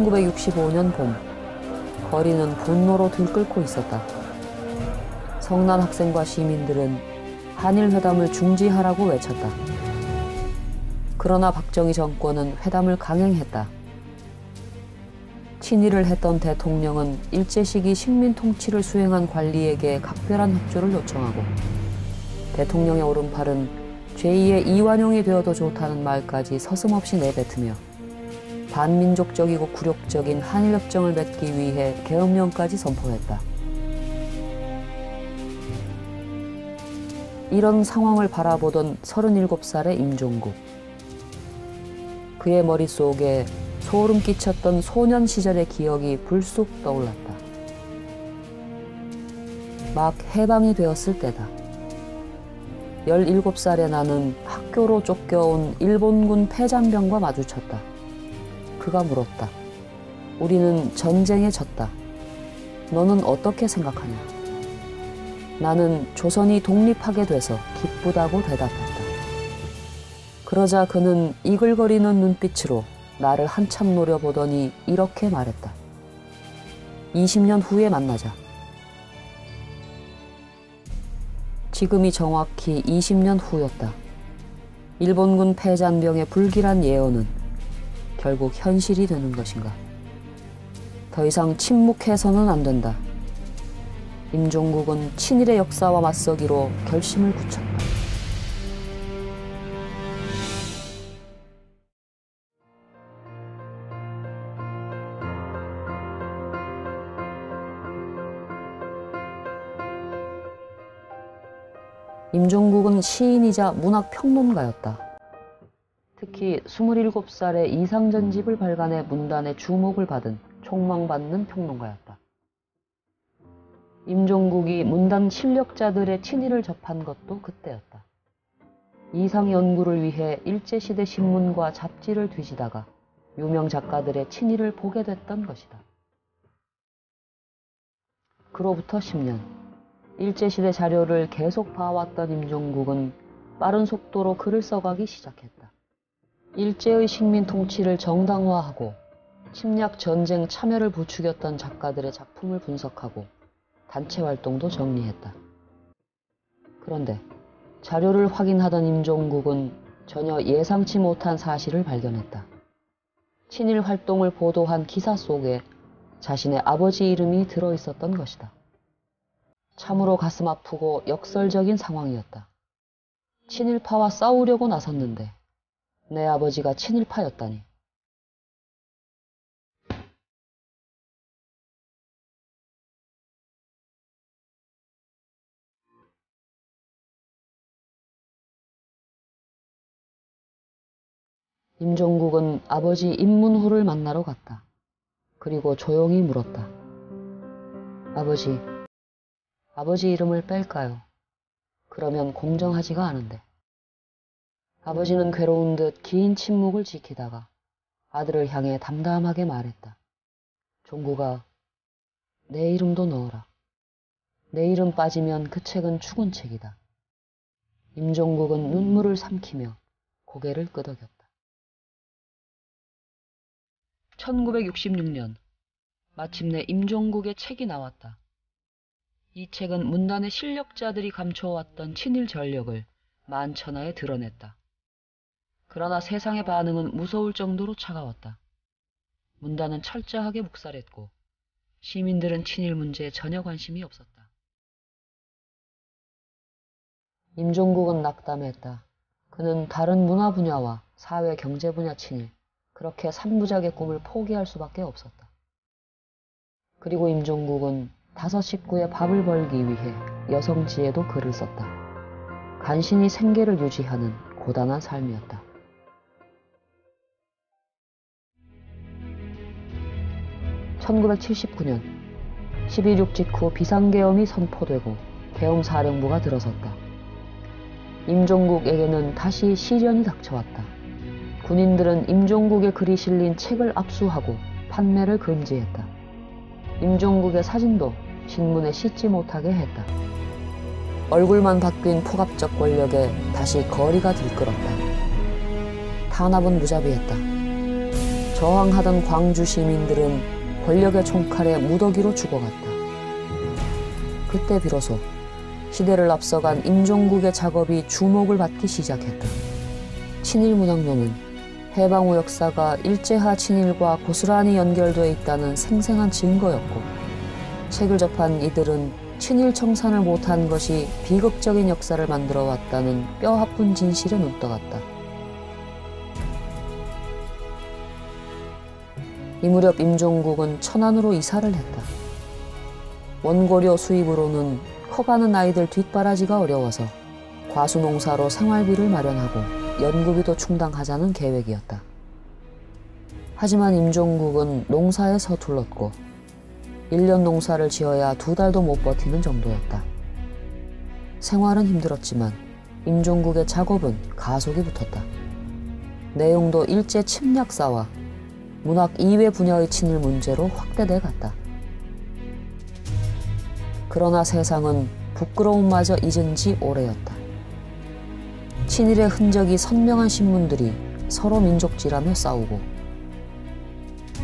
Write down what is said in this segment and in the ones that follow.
1965년 봄, 거리는 분노로 들끓고 있었다. 성난 학생과 시민들은 한일 회담을 중지하라고 외쳤다. 그러나 박정희 정권은 회담을 강행했다. 친일을 했던 대통령은 일제 시기 식민 통치를 수행한 관리에게 각별한 협조를 요청하고, 대통령의 오른팔은 제2의 이완용이 되어도 좋다는 말까지 서슴없이 내뱉으며 반민족적이고 굴욕적인 한일협정을 맺기 위해 계엄령까지 선포했다. 이런 상황을 바라보던 37살의 임종국. 그의 머릿속에 소름 끼쳤던 소년 시절의 기억이 불쑥 떠올랐다. 막 해방이 되었을 때다. 17살의 나는 학교로 쫓겨온 일본군 패잔병과 마주쳤다. 그가 물었다. 우리는 전쟁에 졌다. 너는 어떻게 생각하냐? 나는 조선이 독립하게 돼서 기쁘다고 대답했다. 그러자 그는 이글거리는 눈빛으로 나를 한참 노려보더니 이렇게 말했다. 20년 후에 만나자. 지금이 정확히 20년 후였다. 일본군 패잔병의 불길한 예언은 결국 현실이 되는 것인가? 더 이상 침묵해서는 안 된다. 임종국은 친일의 역사와 맞서기로 결심을 굳혔다. 임종국은 시인이자 문학평론가였다. 특히 27살의 이상전집을 발간해 문단의 주목을 받은 촉망받는 평론가였다. 임종국이 문단 실력자들의 친일을 접한 것도 그때였다. 이상 연구를 위해 일제시대 신문과 잡지를 뒤지다가 유명 작가들의 친일을 보게 됐던 것이다. 그로부터 10년, 일제시대 자료를 계속 봐왔던 임종국은 빠른 속도로 글을 써가기 시작했다. 일제의 식민 통치를 정당화하고 침략 전쟁 참여를 부추겼던 작가들의 작품을 분석하고 단체 활동도 정리했다. 그런데 자료를 확인하던 임종국은 전혀 예상치 못한 사실을 발견했다. 친일 활동을 보도한 기사 속에 자신의 아버지 이름이 들어있었던 것이다. 참으로 가슴 아프고 역설적인 상황이었다. 친일파와 싸우려고 나섰는데 내 아버지가 친일파였다니. 임종국은 아버지 임문후를 만나러 갔다. 그리고 조용히 물었다. 아버지 이름을 뺄까요? 그러면 공정하지가 않은데. 아버지는 괴로운 듯 긴 침묵을 지키다가 아들을 향해 담담하게 말했다. 종국아, 내 이름도 넣어라. 내 이름 빠지면 그 책은 죽은 책이다. 임종국은 눈물을 삼키며 고개를 끄덕였다. 1966년, 마침내 임종국의 책이 나왔다. 이 책은 문단의 실력자들이 감춰왔던 친일 전력을 만천하에 드러냈다. 그러나 세상의 반응은 무서울 정도로 차가웠다. 문단은 철저하게 묵살했고 시민들은 친일 문제에 전혀 관심이 없었다. 임종국은 낙담했다. 그는 다른 문화 분야와 사회 경제 분야 친일, 그렇게 3부작의 꿈을 포기할 수밖에 없었다. 그리고 임종국은 5 식구의 밥을 벌기 위해 여성지에도 글을 썼다. 간신히 생계를 유지하는 고단한 삶이었다. 1979년 12.6 직후 비상계엄이 선포되고 계엄사령부가 들어섰다. 임종국에게는 다시 시련이 닥쳐왔다. 군인들은 임종국의 글이 실린 책을 압수하고 판매를 금지했다. 임종국의 사진도 신문에 싣지 못하게 했다. 얼굴만 바뀐 폭압적 권력에 다시 거리가 들끓었다. 탄압은 무자비했다. 저항하던 광주 시민들은 권력의 총칼에 무더기로 죽어갔다. 그때 비로소 시대를 앞서간 임종국의 작업이 주목을 받기 시작했다. 친일문학론은 해방 후 역사가 일제하 친일과 고스란히 연결되어 있다는 생생한 증거였고, 책을 접한 이들은 친일 청산을 못한 것이 비극적인 역사를 만들어 왔다는 뼈아픈 진실에 눈떠갔다. 이 무렵 임종국은 천안으로 이사를 했다. 원고료 수입으로는 커가는 아이들 뒷바라지가 어려워서 과수농사로 생활비를 마련하고 연구비도 충당하자는 계획이었다. 하지만 임종국은 농사에 서툴렀고 1년 농사를 지어야 2달도 못 버티는 정도였다. 생활은 힘들었지만 임종국의 작업은 가속이 붙었다. 내용도 일제 침략사와 문학 이외 분야의 친일 문제로 확대돼 갔다. 그러나 세상은 부끄러움마저 잊은 지 오래였다. 친일의 흔적이 선명한 신문들이 서로 민족지라며 싸우고,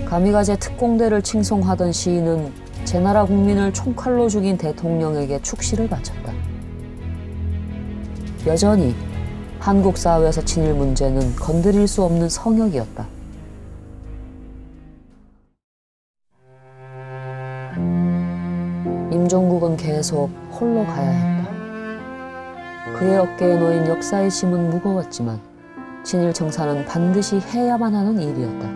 가미가제 특공대를 칭송하던 시인은 제 나라 국민을 총칼로 죽인 대통령에게 축시를 바쳤다. 여전히 한국 사회에서 친일 문제는 건드릴 수 없는 성역이었다. 임종국은 계속 홀로 가야 했다. 그의 어깨에 놓인 역사의 짐은 무거웠지만 친일 청산은 반드시 해야만 하는 일이었다.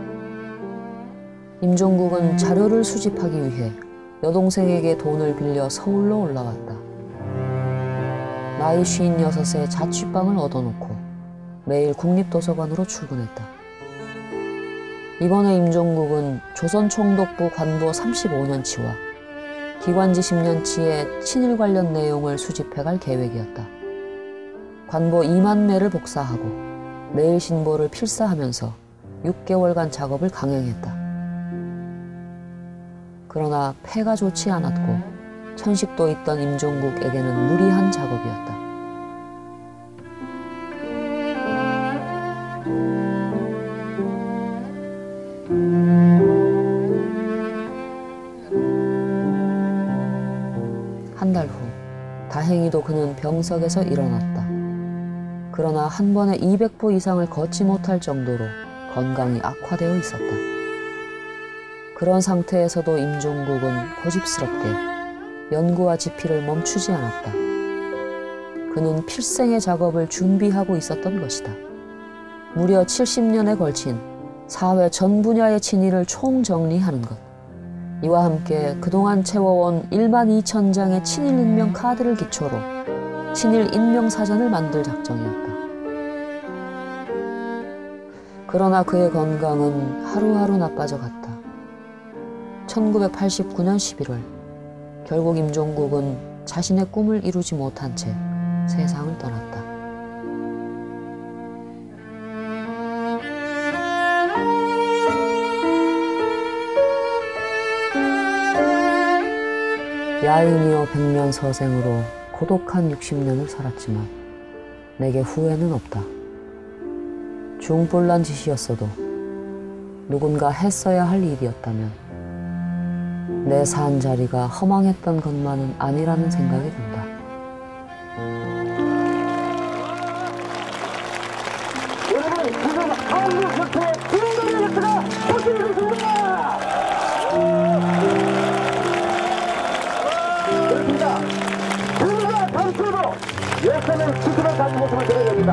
임종국은 자료를 수집하기 위해 여동생에게 돈을 빌려 서울로 올라왔다. 나이 56에 자취방을 얻어놓고 매일 국립도서관으로 출근했다. 이번에 임종국은 조선총독부 관보 35년치와 기관지 10년치의 친일 관련 내용을 수집해갈 계획이었다. 관보 2만 매를 복사하고 매일 신보를 필사하면서 6개월간 작업을 강행했다. 그러나 폐가 좋지 않았고 천식도 있던 임종국에게는 무리한 작업이었다. 한 달 후, 다행히도 그는 병석에서 일어났다. 그러나 한 번에 200보 이상을 걷지 못할 정도로 건강이 악화되어 있었다. 그런 상태에서도 임종국은 고집스럽게 연구와 집필을 멈추지 않았다. 그는 필생의 작업을 준비하고 있었던 것이다. 무려 70년에 걸친 사회 전 분야의 친일을 총정리하는 것. 이와 함께 그동안 채워온 1만 2천 장의 친일 인명 카드를 기초로 친일 인명사전을 만들 작정이었다. 그러나 그의 건강은 하루하루 나빠져 갔다. 1989년 11월, 결국 임종국은 자신의 꿈을 이루지 못한 채 세상을 떠났다. 야인이요 백면서생으로 고독한 60년을 살았지만 내게 후회는 없다. 중불난 짓이었어도 누군가 했어야 할 일이었다면 내 산 자리가 허망했던 것만은 아니라는 생각이 든다. 여러분, 지금 한국 곁에 주인공의 역사가 바뀌고 있습니다. 그렇습니다. 우리가 단체로 역사는 스스로 가진 모습을 드러냅니다.